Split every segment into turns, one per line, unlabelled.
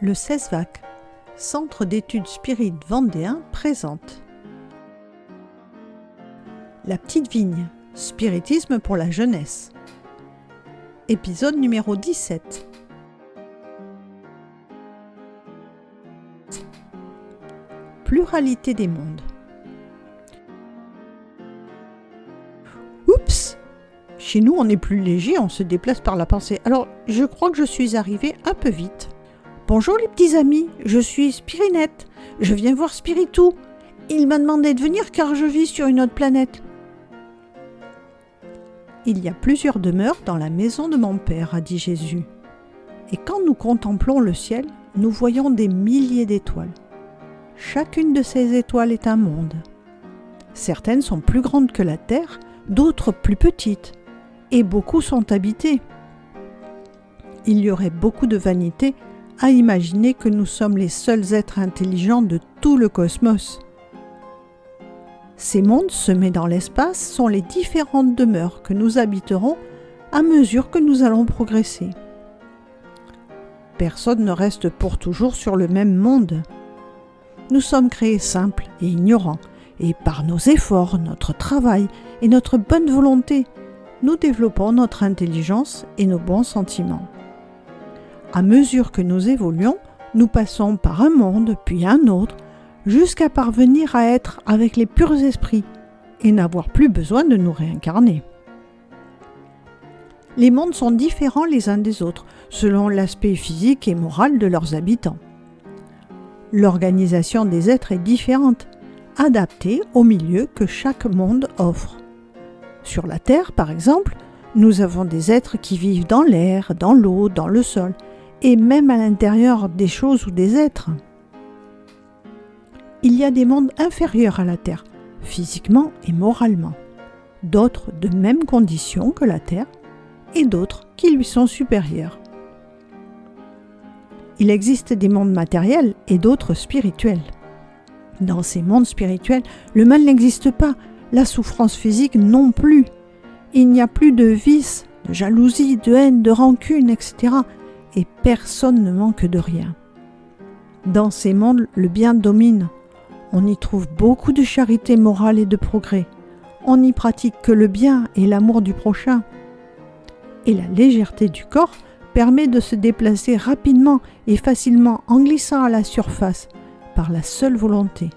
Le CESVAC, Centre d'études spirites vendéen, présente La Petite Vigne, spiritisme pour la jeunesse. Épisode numéro 17. Pluralité des mondes. Oups! Chez nous, on est plus léger, on se déplace par la pensée. Alors, je crois que je suis arrivée un peu vite. Bonjour les petits amis, je suis Spirinette. Je viens voir Spiritou. Il m'a demandé de venir car je vis sur une autre planète. Il y a plusieurs demeures dans la maison de mon père, a dit Jésus. Et quand nous contemplons le ciel, nous voyons des milliers d'étoiles. Chacune de ces étoiles est un monde. Certaines sont plus grandes que la Terre, d'autres plus petites, et beaucoup sont habitées. Il y aurait beaucoup de vanité à imaginer que nous sommes les seuls êtres intelligents de tout le cosmos. Ces mondes semés dans l'espace sont les différentes demeures que nous habiterons à mesure que nous allons progresser. Personne ne reste pour toujours sur le même monde. Nous sommes créés simples et ignorants, et par nos efforts, notre travail et notre bonne volonté, nous développons notre intelligence et nos bons sentiments. À mesure que nous évoluons, nous passons par un monde puis un autre, jusqu'à parvenir à être avec les purs esprits et n'avoir plus besoin de nous réincarner. Les mondes sont différents les uns des autres, selon l'aspect physique et moral de leurs habitants. L'organisation des êtres est différente, adaptée au milieu que chaque monde offre. Sur la Terre, par exemple, nous avons des êtres qui vivent dans l'air, dans l'eau, dans le sol, et même à l'intérieur des choses ou des êtres. Il y a des mondes inférieurs à la Terre, physiquement et moralement, d'autres de même condition que la Terre, et d'autres qui lui sont supérieurs. Il existe des mondes matériels et d'autres spirituels. Dans ces mondes spirituels, le mal n'existe pas, la souffrance physique non plus. Il n'y a plus de vices, de jalousie, de haine, de rancune, etc. Et personne ne manque de rien. Dans ces mondes, le bien domine. On y trouve beaucoup de charité morale et de progrès. On n'y pratique que le bien et l'amour du prochain. Et la légèreté du corps permet de se déplacer rapidement et facilement en glissant à la surface par la seule volonté,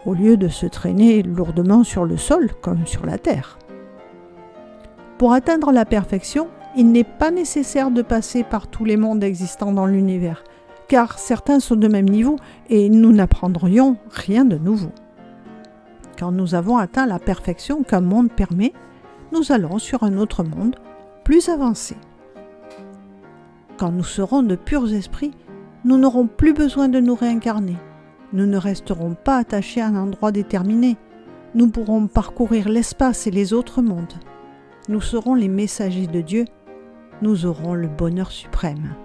au lieu de se traîner lourdement sur le sol comme sur la terre. Pour atteindre la perfection, il n'est pas nécessaire de passer par tous les mondes existants dans l'univers, car certains sont de même niveau et nous n'apprendrions rien de nouveau. Quand nous avons atteint la perfection qu'un monde permet, nous allons sur un autre monde plus avancé. Quand nous serons de purs esprits, nous n'aurons plus besoin de nous réincarner. Nous ne resterons pas attachés à un endroit déterminé. Nous pourrons parcourir l'espace et les autres mondes. Nous serons les messagers de Dieu. Nous aurons le bonheur suprême.